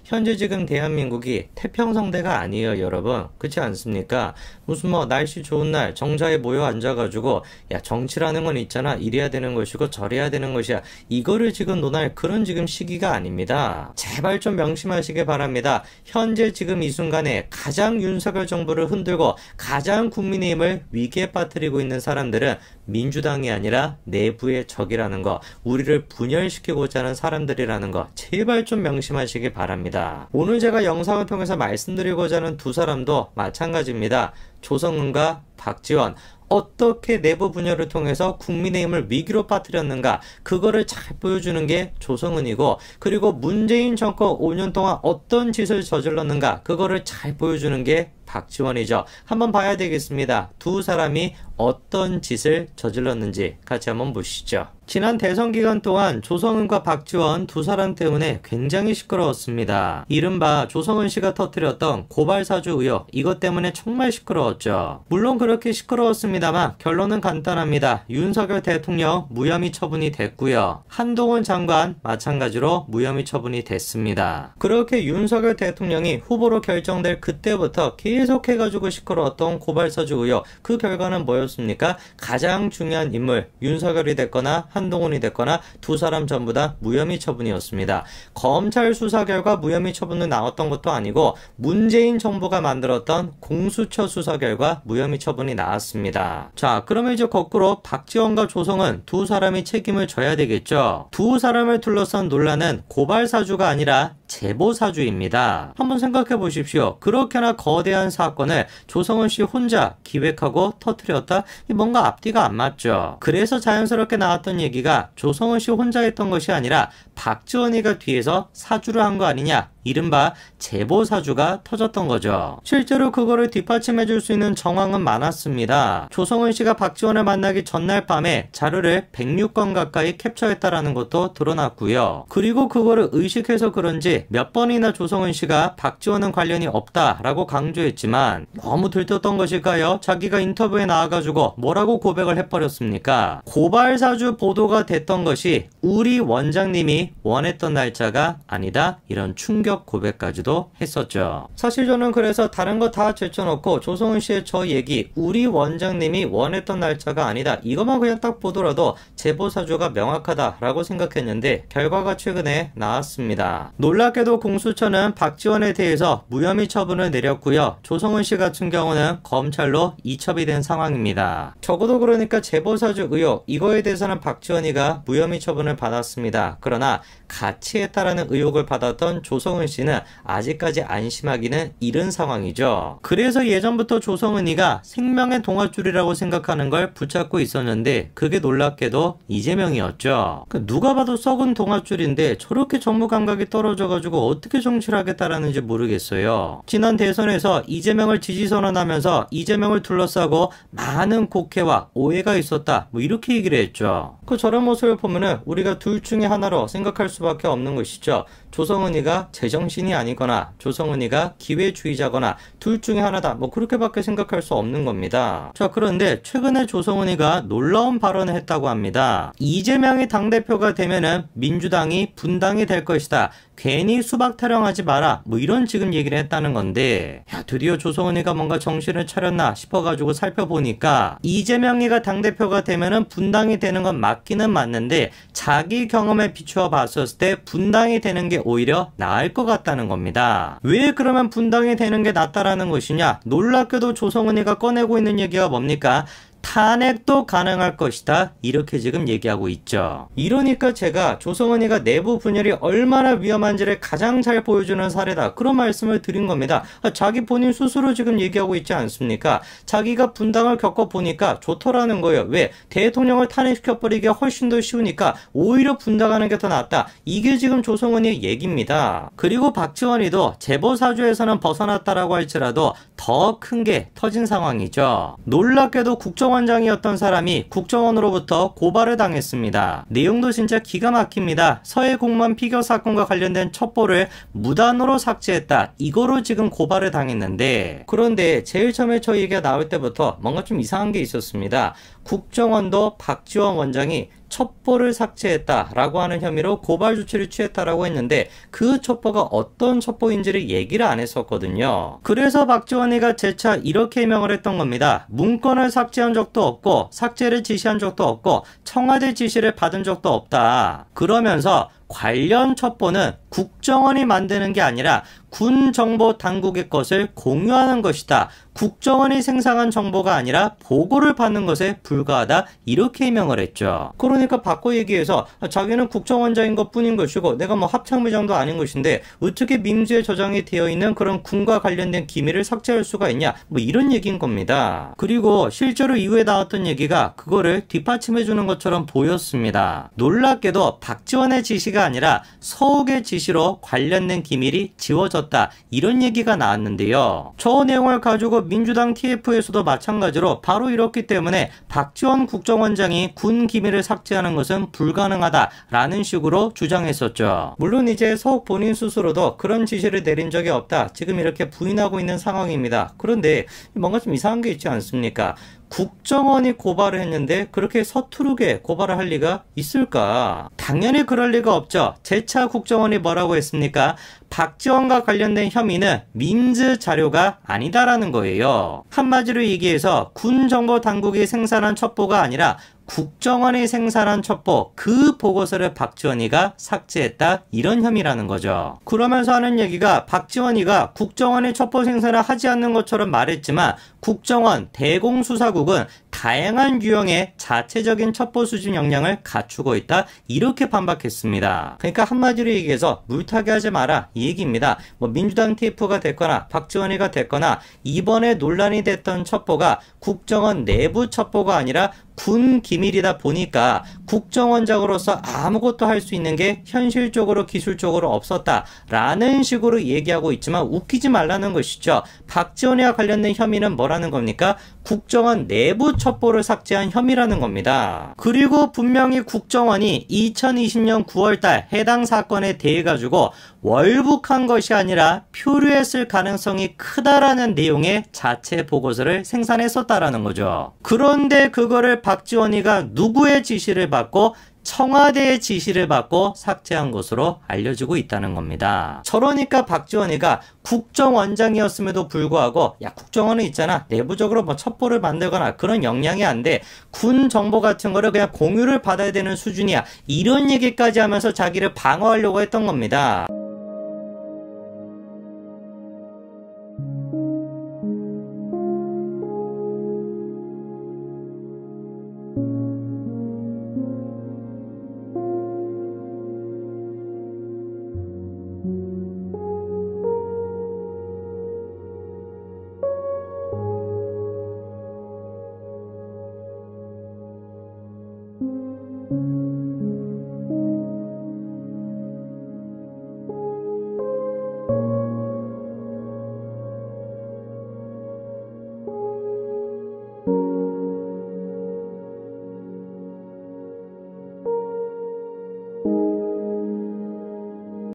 현재 지금 대한민국이 태평성대가 아니에요, 여러분. 그렇지 않습니까? 무슨 뭐 날씨 좋은 날 정자에 모여 앉아가지고 야, 정치라는 건 있잖아, 이래야 되는 것이고 저래야 되는 것이야, 이거를 지금 논할 그런 지금 시기가 아닙니다. 제발 좀 명심하시기 바랍니다. 현재 지금 이 순간에 가장 윤석열 정부를 흔들고 가장 국민의힘을 위기에 빠뜨리고 있는 사람들은 민주당이 아니라 내부의 적이라는 거, 우리를 분열시키고자 하는 사람들이라는 거 제발 좀 명심하시기 바랍니다. 오늘 제가 영상을 통해서 말씀드리고자 하는 두 사람도 마찬가지입니다. 조성은과 박지원, 어떻게 내부 분열을 통해서 국민의힘을 위기로 빠뜨렸는가, 그거를 잘 보여주는 게 조성은이고, 그리고 문재인 정권 5년 동안 어떤 짓을 저질렀는가, 그거를 잘 보여주는 게 박지원이죠. 한번 봐야 되겠습니다. 두 사람이 어떤 짓을 저질렀는지 같이 한번 보시죠. 지난 대선 기간 동안 조성은과 박지원 두 사람 때문에 굉장히 시끄러웠습니다. 이른바 조성은 씨가 터뜨렸던 고발사주 의혹, 이것 때문에 정말 시끄러웠죠. 물론 그렇게 시끄러웠습니다만 결론은 간단합니다. 윤석열 대통령 무혐의 처분이 됐고요. 한동훈 장관 마찬가지로 무혐의 처분이 됐습니다. 그렇게 윤석열 대통령이 후보로 결정될 그때부터 계속해가지고 시끄러웠던 고발사주 의혹, 그 결과는 뭐였습니까? 가장 중요한 인물 윤석열이 됐거나 한동훈이 됐거나 두 사람 전부 다 무혐의 처분이었습니다. 검찰 수사 결과 무혐의 처분은 나왔던 것도 아니고 문재인 정부가 만들었던 공수처 수사 결과 무혐의 처분이 나왔습니다. 자, 그러면 이제 거꾸로 박지원과 조성은 두 사람이 책임을 져야 되겠죠. 두 사람을 둘러싼 논란은 고발사주가 아니라 제보사주입니다. 한번 생각해 보십시오. 그렇게나 거대한 사건을 조성은 씨 혼자 기획하고 터뜨렸다? 뭔가 앞뒤가 안 맞죠. 그래서 자연스럽게 나왔던 얘기가 조성은 씨 혼자 했던 것이 아니라 박지원이가 뒤에서 사주를 한 거 아니냐, 이른바 제보사주가 터졌던 거죠. 실제로 그거를 뒷받침해 줄 수 있는 정황은 많았습니다. 조성은 씨가 박지원을 만나기 전날 밤에 자료를 106건 가까이 캡처했다라는 것도 드러났고요. 그리고 그거를 의식해서 그런지 몇 번이나 조성은 씨가 박지원은 관련이 없다라고 강조했지만 너무 들떴던 것일까요? 자기가 인터뷰에 나와가지고 뭐라고 고백을 해버렸습니까? 고발사주 보도가 됐던 것이 우리 원장님이 원했던 날짜가 아니다, 이런 충격 고백까지도 했었죠. 사실 저는 그래서 다른 거 다 제쳐놓고 조성은 씨의 저 얘기, 우리 원장님이 원했던 날짜가 아니다, 이것만 그냥 딱 보더라도 제보사주가 명확하다라고 생각했는데 결과가 최근에 나왔습니다. 놀랍게도 공수처는 박지원에 대해서 무혐의 처분을 내렸고요. 조성은 씨 같은 경우는 검찰로 이첩이 된 상황입니다. 적어도 그러니까 제보사주 의혹, 이거에 대해서는 박지원이가 무혐의 처분을 받았습니다. 그러나 같이 했다라는 의혹을 받았던 조성은 씨는 아직까지 안심하기는 이른 상황이죠. 그래서 예전부터 조성은이가 생명의 동아줄이라고 생각하는 걸 붙잡고 있었는데 그게 놀랍게도 이재명이었죠. 누가 봐도 썩은 동아줄인데 저렇게 정무 감각이 떨어져가지고 어떻게 정치를 하겠다라는지 모르겠어요. 지난 대선에서 이재명을 지지 선언하면서 이재명을 둘러싸고 많은 곡해와 오해가 있었다, 뭐 이렇게 얘기를 했죠. 저런 모습을 보면은 우리가 둘 중에 하나로 생각할 수밖에 없는 것이죠. 조성은이가 제정신이 아니거나 조성은이가 기회주의자거나 둘 중에 하나다, 뭐 그렇게밖에 생각할 수 없는 겁니다. 자, 그런데 최근에 조성은이가 놀라운 발언을 했다고 합니다. 이재명이 당대표가 되면은 민주당이 분당이 될 것이다, 괜히 수박 타령하지 마라, 뭐 이런 지금 얘기를 했다는 건데, 야, 드디어 조성은이가 뭔가 정신을 차렸나 싶어가지고 살펴보니까 이재명이가 당대표가 되면은 분당이 되는 건 맞기는 맞는데 자기 경험에 비추어 봤었을 때 분당이 되는 게 오히려 나을 것 같다는 겁니다. 왜 그러면 분당이 되는 게 낫다라는 것이냐? 놀랍게도 조성은이가 꺼내고 있는 얘기가 뭡니까? 탄핵도 가능할 것이다, 이렇게 지금 얘기하고 있죠. 이러니까 제가 조성은이가 내부 분열이 얼마나 위험한지를 가장 잘 보여주는 사례다, 그런 말씀을 드린 겁니다. 자기 본인 스스로 지금 얘기하고 있지 않습니까? 자기가 분당을 겪어보니까 좋더라는 거예요. 왜? 대통령을 탄핵시켜버리기가 훨씬 더 쉬우니까 오히려 분당하는 게 더 낫다, 이게 지금 조성은이의 얘기입니다. 그리고 박지원이도 제보사주에서는 벗어났다라고 할지라도 더 큰 게 터진 상황이죠. 놀랍게도 국정원장이었던 사람이 국정원으로부터 고발을 당했습니다. 내용도 진짜 기가 막힙니다. 서해 공무원 피격 사건과 관련된 첩보를 무단으로 삭제했다, 이거로 지금 고발을 당했는데, 그런데 제일 처음에 저 얘기가 나올 때부터 뭔가 좀 이상한 게 있었습니다. 국정원도 박지원 원장이 첩보를 삭제했다라고 하는 혐의로 고발 조치를 취했다라고 했는데 그 첩보가 어떤 첩보인지를 얘기를 안 했었거든요. 그래서 박지원이가 재차 이렇게 해명을 했던 겁니다. 문건을 삭제한 적도 없고 삭제를 지시한 적도 없고 청와대 지시를 받은 적도 없다. 그러면서 관련 첩보는 국정원이 만드는 게 아니라 군정보당국의 것을 공유하는 것이다. 국정원이 생산한 정보가 아니라 보고를 받는 것에 불과하다. 이렇게 해명을 했죠. 그러니까 바꿔 얘기해서 자기는 국정원장인 것 뿐인 것이고 내가 뭐 합참의장도 아닌 것인데 어떻게 민주에 저장이 되어 있는 그런 군과 관련된 기밀을 삭제할 수가 있냐, 뭐 이런 얘기인 겁니다. 그리고 실제로 이후에 나왔던 얘기가 그거를 뒷받침해 주는 것처럼 보였습니다. 놀랍게도 박지원의 지시가 아니라 서욱의 지시로 관련된 기밀이 지워졌다, 이런 얘기가 나왔는데요. 저 내용을 가지고 민주당 TF에서도 마찬가지로 바로 이렇기 때문에 박지원 국정원장이 군 기밀을 삭제하는 것은 불가능하다라는 식으로 주장했었죠. 물론 이제 서욱 본인 스스로도 그런 지시를 내린 적이 없다, 지금 이렇게 부인하고 있는 상황입니다. 그런데 뭔가 좀 이상한 게 있지 않습니까? 국정원이 고발을 했는데 그렇게 서투르게 고발을 할 리가 있을까? 당연히 그럴 리가 없죠. 재차 국정원이 뭐라고 했습니까? 박지원과 관련된 혐의는 민즈 자료가 아니다라는 거예요. 한마디로 얘기해서 군정보당국이 생산한 첩보가 아니라 국정원이 생산한 첩보, 그 보고서를 박지원이가 삭제했다, 이런 혐의라는 거죠. 그러면서 하는 얘기가 박지원이가 국정원이 첩보 생산을 하지 않는 것처럼 말했지만 국정원 대공수사국은 다양한 유형의 자체적인 첩보 수집 역량을 갖추고 있다, 이렇게 반박했습니다. 그러니까 한마디로 얘기해서 물타기 하지 마라, 이 얘기입니다. 뭐 민주당 TF가 됐거나 박지원이가 됐거나 이번에 논란이 됐던 첩보가 국정원 내부 첩보가 아니라 군 기밀이다 보니까 국정원장으로서 아무것도 할 수 있는 게 현실적으로 기술적으로 없었다라는 식으로 얘기하고 있지만 웃기지 말라는 것이죠. 박지원이와 관련된 혐의는 뭐라는 겁니까? 국정원 내부 첩보를 삭제한 혐의라는 겁니다. 그리고 분명히 국정원이 2020년 9월달 해당 사건에 대해 가지고 월북한 것이 아니라 표류했을 가능성이 크다라는 내용의 자체 보고서를 생산했었다라는 거죠. 그런데 그거를 박지원이가 누구의 지시를 받고 청와대의 지시를 받고 삭제한 것으로 알려지고 있다는 겁니다. 저러니까 박지원이가 국정원장이었음에도 불구하고 야, 국정원은 있잖아, 내부적으로 뭐 첩보를 만들거나 그런 역량이 안 돼, 군 정보 같은 거를 그냥 공유를 받아야 되는 수준이야, 이런 얘기까지 하면서 자기를 방어하려고 했던 겁니다.